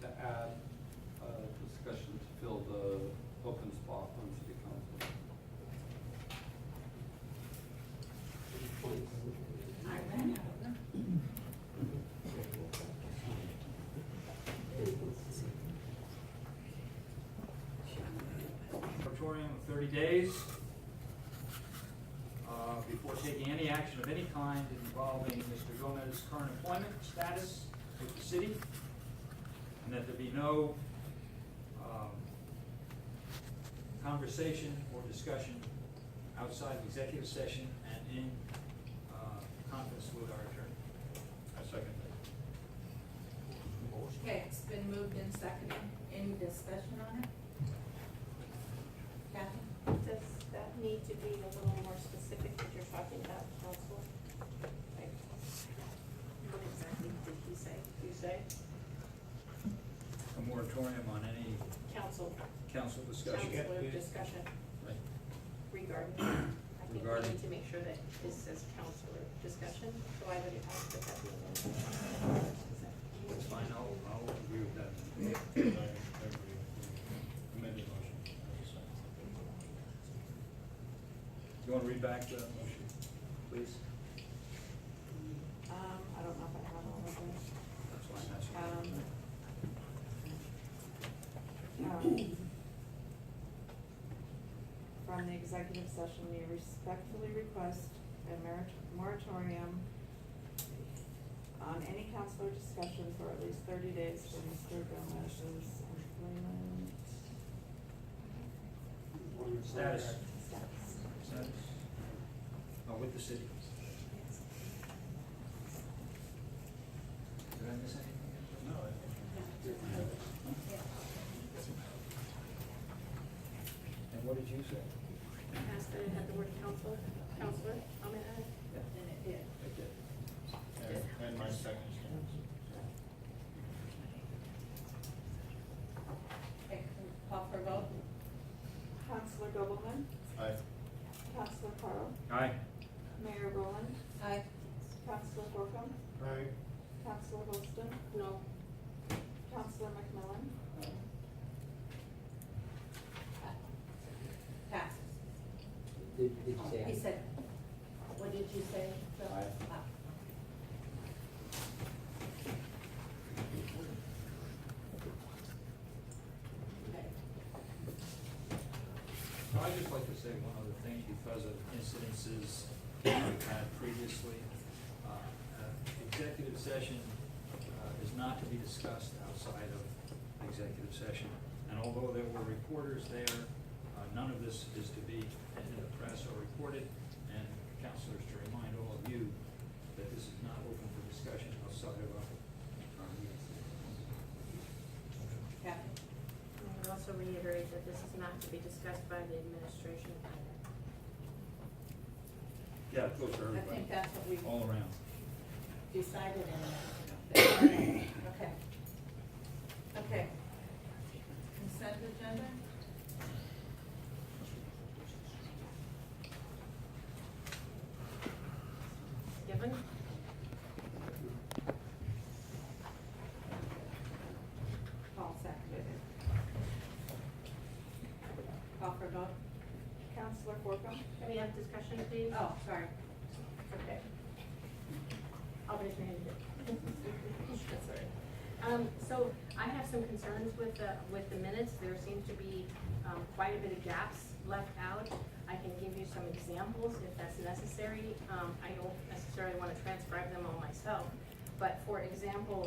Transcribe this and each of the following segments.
To add discussion to fill the open spot on city council. I ran out of them. Moratorium of 30 days before taking any action of any kind involving Mr. Gomez's current employment status with the city, and that there be no conversation or discussion outside of executive session and in conference with our attorney. I second that. Okay, it's been moved and seconded. Any discussion on it? Kathy? Does that need to be a little more specific that you're talking about, council? Like, what exactly did he say? You say? A moratorium on any Council, council discussion. counselor discussion Right. regarding, I think we Regarding- need to make sure that this says counselor discussion, so I would ask that that be amended. It's fine, I'll agree with that. Amended motion. You want to read back the motion, please? I don't know if I have all of them. That's fine, that's fine. From the executive session, we respectfully request a moratorium on any counselor discussion for at least 30 days for Mr. Gomez's employment. Status. Status. Status. With the city. Did I miss anything? No, And what did you say? Ask that it had the word counselor, I'm gonna add. And it did. I did. and my second stands. Okay, call for vote. Counselor Gobelman, Aye. Counselor Carl, Aye. Mayor Rowland, Aye. Counselor Borkum, Aye. Counselor Holston. No. Counselor McMillan. Passes. Did you say? He said, what did you say, Phil? Aye. Ah. Okay. I'd just like to say one other thing because of incidences we've had previously. Executive session is not to be discussed outside of executive session. And although there were reporters there, none of this is to be in the press or reported. And counselors, to remind all of you that this is not open for discussion outside of our meetings. Kathy? I would also reiterate that this is not to be discussed by the administration either. Yeah, it goes for I everybody, think that's what we all around. decided in okay. Okay. Consent agenda? Given? Paul seconded it. Call for vote? Counselor Borkum, Can we have discussion, please? Oh, sorry. Okay. I'll raise my hand again. That's all right. So I have some concerns with the minutes. There seems to be quite a bit of gaps left out. I can give you some examples if that's necessary. I don't necessarily want to transcribe them all myself, but for example,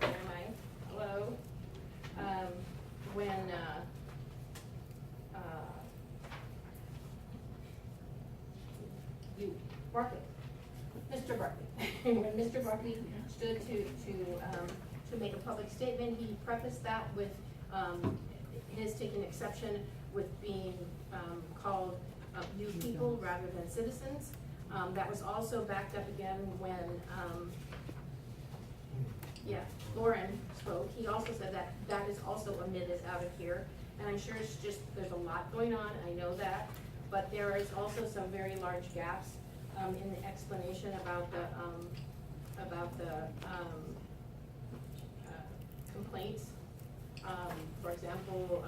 where am I? Hello? When, Barkley, Mr. Barkley, when Mr. Barkley stood to make a public statement, he prefaced that with, his taking exception with being, called, you people rather than citizens. That was also backed up again when, Lauren spoke. He also said that that is also omitted out of here. And I'm sure it's just, there's a lot going on, I know that, but there is also some very large gaps in the explanation about about the, complaints. For example,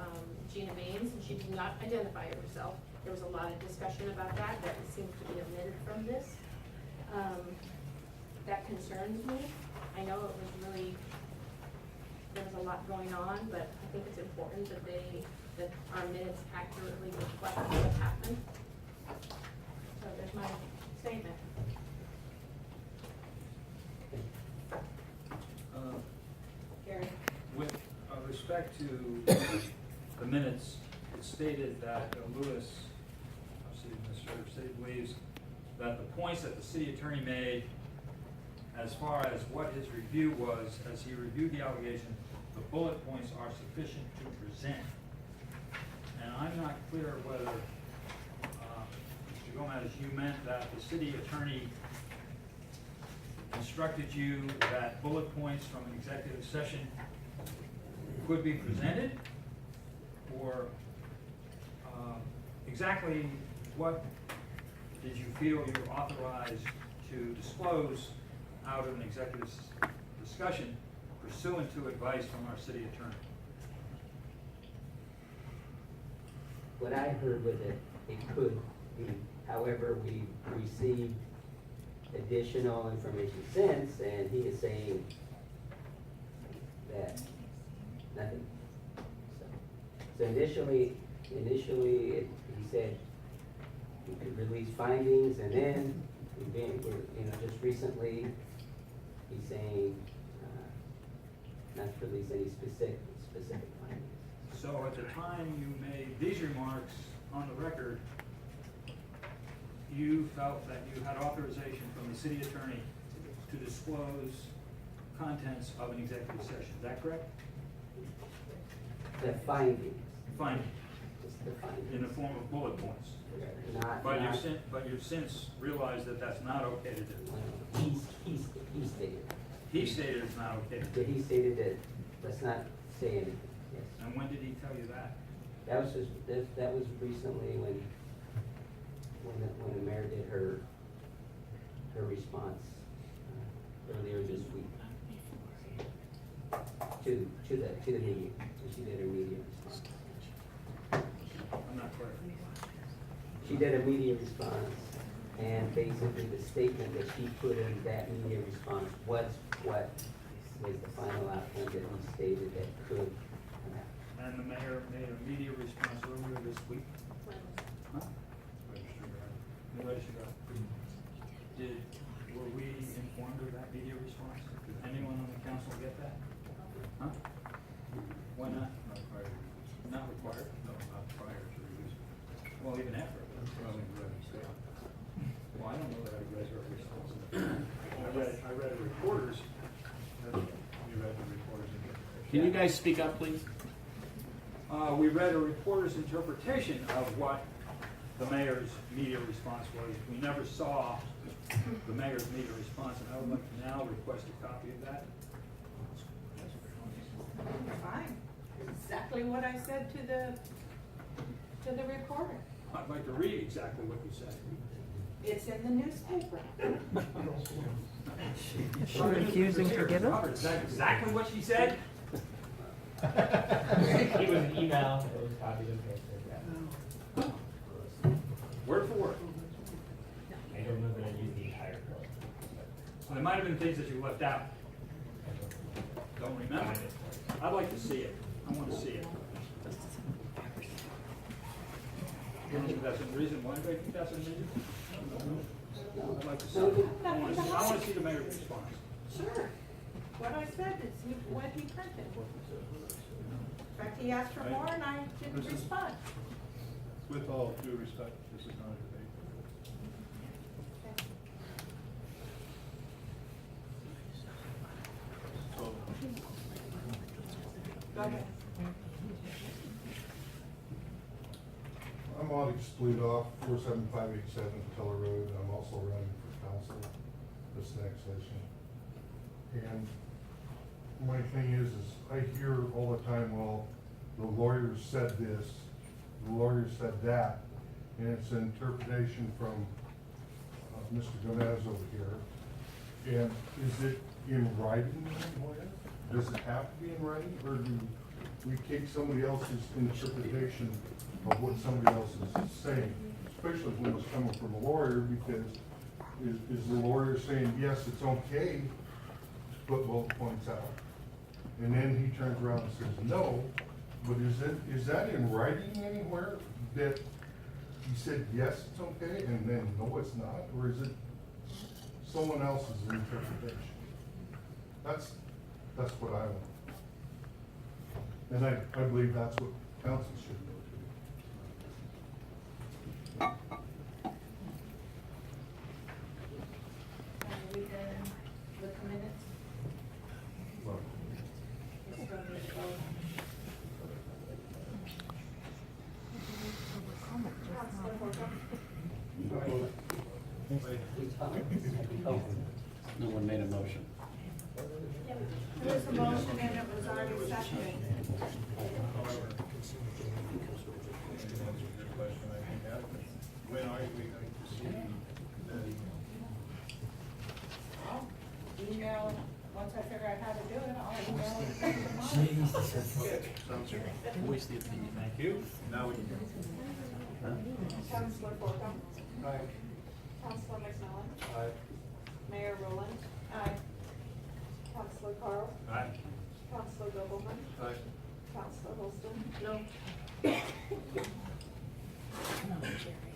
Gina Baines, and she did not identify herself. There was a lot of discussion about that seems to be omitted from this. That concerns me. I know it was really, there was a lot going on, but I think it's important that our minutes accurately reflect what happened. So there's my statement. Gary? With respect to the minutes, it stated that Lewis, city administrator, stated believes that the points that the city attorney made as far as what his review was, as he reviewed the allegation, the bullet points are sufficient to present. And I'm not clear whether, Mr. Gomez, you meant that the city attorney instructed you that bullet points from an executive session could be presented, or exactly what did you feel you were authorized to disclose out of an executive discussion pursuant to advice from our city attorney? What I heard was that it could be, however, we received additional information since, and he is saying that nothing. So initially, he said we could release findings, and then just recently, he's saying not to release any specific findings. So at the time you made these remarks on the record, you felt that you had authorization from the city attorney to disclose contents of an executive session. Is that correct? The findings, Fine, just the findings. in the form of bullet points. But you've since realized that that's not okay to do. He stated. He stated it's not okay to do. He stated that, let's not say anything, yes. And when did he tell you that? That was recently when the mayor did her response earlier this week to the media. She did her media response. I'm not clear. She did a media response, and basically the statement that she put in that media response was what was the final outcome that he stated that could come out. And the mayor made a media response earlier this week? Huh? The register. Were we informed of that media response? Did anyone on the council get that? Huh? Why not? Not prior. Not required? No, not prior to release. Well, even after. Well, we read it, so. Well, I don't know that I read your response. I read a reporter's. You read the reporter's interpretation. Can you guys speak up, please? We read a reporter's interpretation of what the mayor's media response was. We never saw the mayor's media response, and I would like to now request a copy of that. Fine, exactly what I said to the reporter. I'd like to read exactly what you said. It's in the newspaper. Is she refusing to give it? Robert, is that exactly what she said? It was an email, it was copied and pasted, yeah. Word for word. I don't know that I used the entire quote. So there might have been things that you left out. Don't remember. I'd like to see it. I want to see it. You don't think that's a reason? Why do you think that's a reason? I'd like to see it. I want to see the mayor's response. Sure. What I said is what he printed. In fact, he asked for more and I didn't respond. With all due respect, this is not a debate. So, Go ahead. I'm on exclude off 47587 Teller Road. I'm also running for council this next session. And my thing is I hear all the time, well, the lawyer said this, the lawyer said that, and it's an interpretation from Mr. Gomez over here. And is it in writing anywhere? Does it have to be in writing, or do we take somebody else's interpretation of what somebody else is saying? Especially when it's coming from a lawyer, because is the lawyer saying, yes, it's okay, put bullet points out? And then he turns around and says, no, but is that in writing anywhere that he said, yes, it's okay, and then no, it's not? Or is it someone else's interpretation? That's what I want. And I believe that's what council should do too. We done with the minutes? Well, We still need to vote. No one made a motion. There was a motion and it was already seconded. However, to answer your question, I think that, when are we going to see the, I'll email, once I figure out how to do it, I'll email it to sounds good. Voice the opinion. Thank you. Now we can. Councilor Holcomb, Aye. Councilor McMillan, Aye. Mayor Rowland, Aye. Councilor Carl, Aye. Councilor Gobelman, Aye. Councilor Holston. No.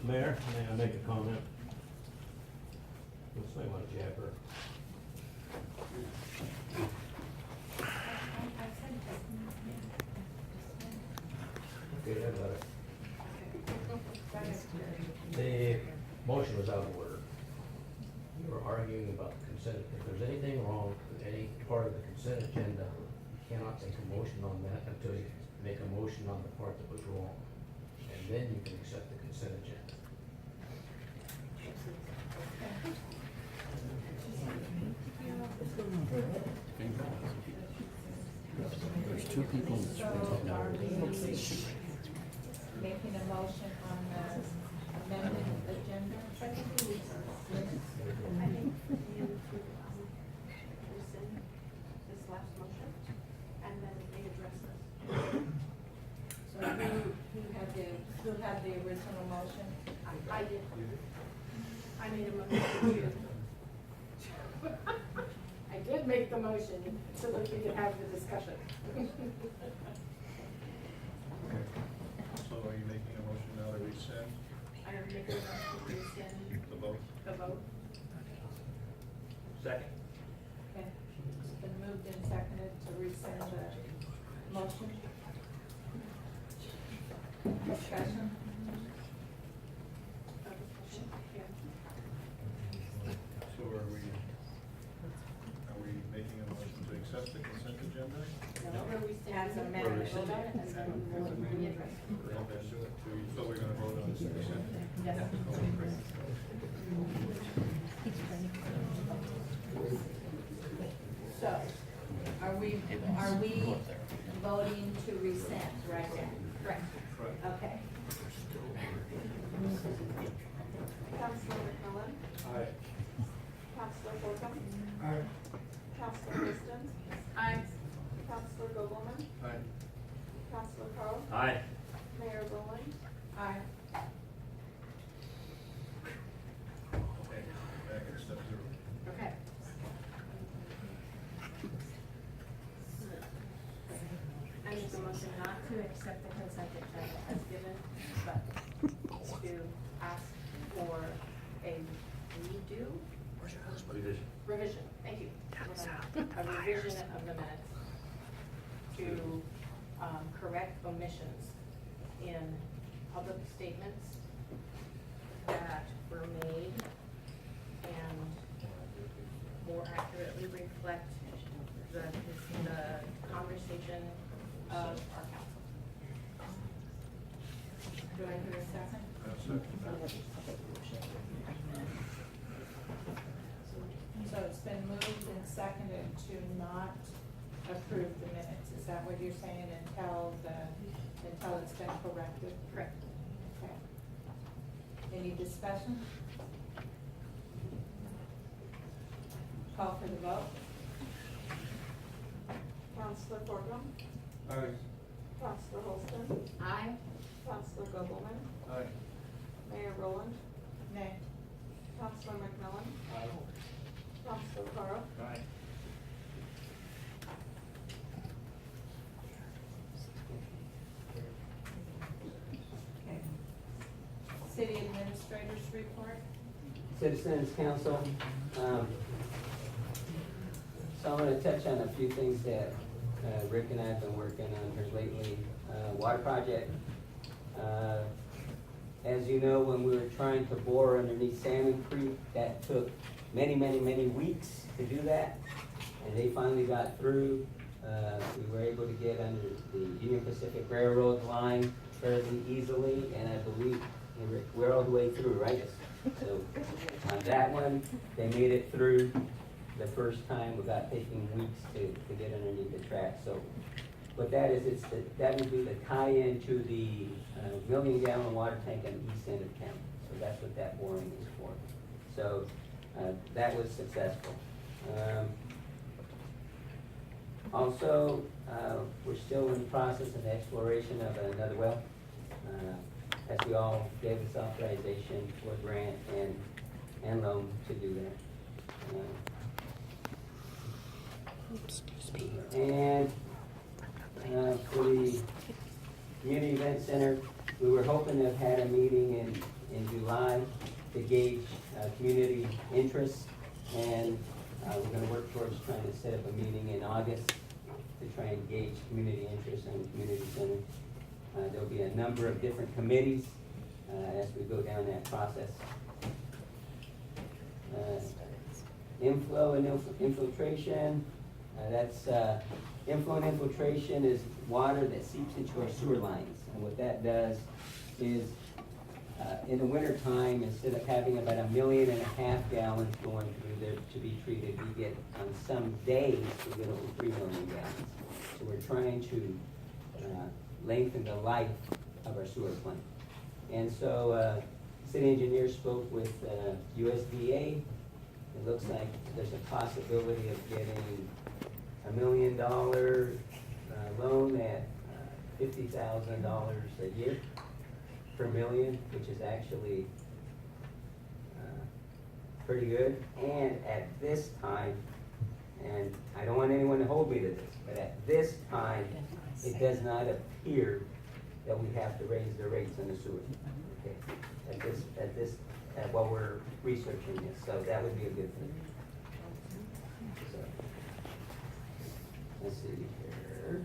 Mayor, may I make a comment? Let's say one jabber. Okay, I got it. The motion was out of order. You were arguing about the consent, if there's anything wrong with any part of the consent agenda, you cannot make a motion on that until you make a motion on the part that was wrong. And then you can accept the consent agenda. There's two people in this room now. Making a motion on the amended agenda. I think you rescind this last motion, and then they address this. So who had the original motion? I did. I made a motion to. I did make the motion so that we could have the discussion. So are you making a motion now to rescind I am making a motion to rescind the vote? the vote. Second. Okay, it's been moved and seconded to rescind the motion. Discussion? So are we making a motion to accept the consent agenda? As amended. Vote on it, and then we'll readdress it. So we're gonna vote on this consent? Yes. So, are we voting to rescind right now? Correct. Okay. Councilor McMillan, Aye. Councilor Holcomb, Aye. Councilor Holston, Aye. Councilor Gobelman, Aye. Councilor Carl, Aye. Mayor Rowland. Aye. Okay, back at step 0. Okay. I make the motion not to accept the consent agenda as given, but to ask for a redo? Revision, thank you. A revision of the minutes to correct omissions in public statements that were made and more accurately reflect the conversation of our council. Do I hear a second? So it's been moved and seconded to not approve the minutes. Is that what you're saying until it's been corrected? Correct. Okay. Any discussion? call for the vote. Counselor Corcoran, Aye. Counselor Holston, Aye. Counselor Gobelman, Aye. Mayor Rowland, Nay. Counselor McMillan, Aye. Counselor Carl, Aye. Okay. City Administrator's report. Citizens Council, so I'm gonna touch on a few things that Rick and I have been working on here lately. Water project. As you know, when we were trying to bore underneath Salmon Creek, that took many, many, many weeks to do that. And they finally got through. We were able to get under the Union Pacific Railroad line fairly easily, and I believe Rick, we're all the way through, right? So on that one, they made it through the first time without taking weeks to get underneath the track. So what that is, that would be the tie-in to the million-gallon water tank on the east end of town. So that's what that boring is for. So that was successful. Also, we're still in the process of exploration of another well. As we all gave us authorization for grant and loan to do that. And for the Community Event Center, we were hoping to have had a meeting in July to gauge community interest. And we're gonna work towards trying to set up a meeting in August to try and gauge community interest in the community center. There'll be a number of different committees as we go down that process. Inflow and infiltration, inflow and infiltration is water that seeps into our sewer lines. And what that does is, in the winter time, instead of having about 1.5 million gallons going through there to be treated, we get, on some days, we get over 3 million gallons. So we're trying to lengthen the life of our sewer plant. And so, city engineer spoke with USDA. It looks like there's a possibility of getting $1 million loan at $50,000 a year per million, which is actually pretty good. And at this time, and I don't want anyone to hold me to this, but at this time, it does not appear that we have to raise the rates in the sewer. Okay, while we're researching this, so that would be a good thing. So, let's see here.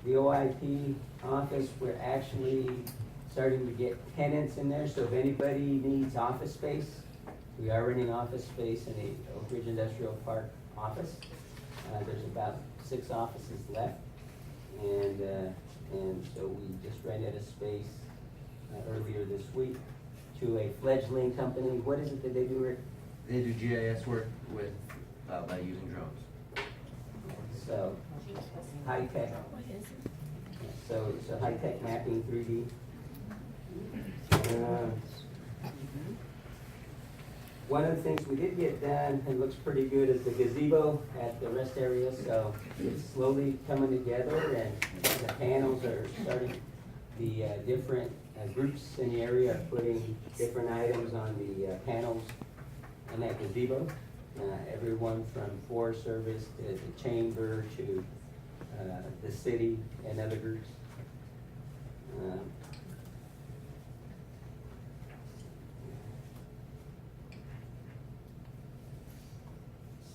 The OIP office, we're actually starting to get tenants in there, so if anybody needs office space, we are renting office space in the Oakridge Industrial Park office. There's about 6 offices left, and so we just rented a space earlier this week to a fledgling company. What is it that they do, Rick? They do GIS work with, by using drones. So, high tech. So high tech mapping, 3D. One of the things we did get done and looks pretty good is the gazebo at the rest area. So it's slowly coming together, and the panels are starting. The different groups in the area are putting different items on the panels on that gazebo. Everyone from Forest Service to the chamber to the city and other groups.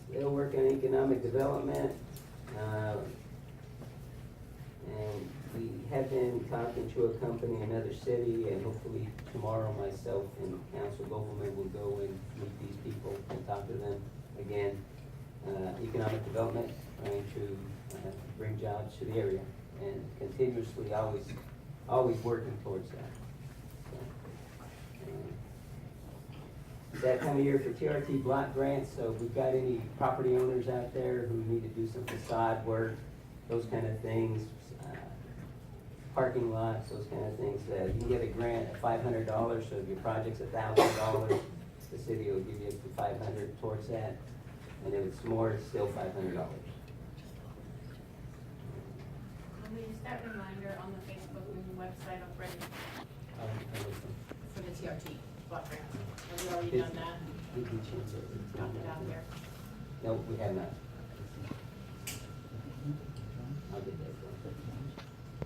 Still working on economic development. And we have been talking to a company in another city, and hopefully tomorrow myself and Council Gobelman will go and meet these people and talk to them again. Economic development, trying to bring jobs to the area, and continuously always working towards that. It's that time of year for TRT block grants, so if we've got any property owners out there who need to do some facade work, those kind of things, parking lots, those kind of things, you can get a grant at $500, so if your project's $1,000, the city will give you up to $500 towards that, and if it's more, it's still $500. Will we use that reminder on the Facebook and website already for the TRT block grant? Have we already done that? Did we change it? Got it out there? No, we have not. I'll get that done.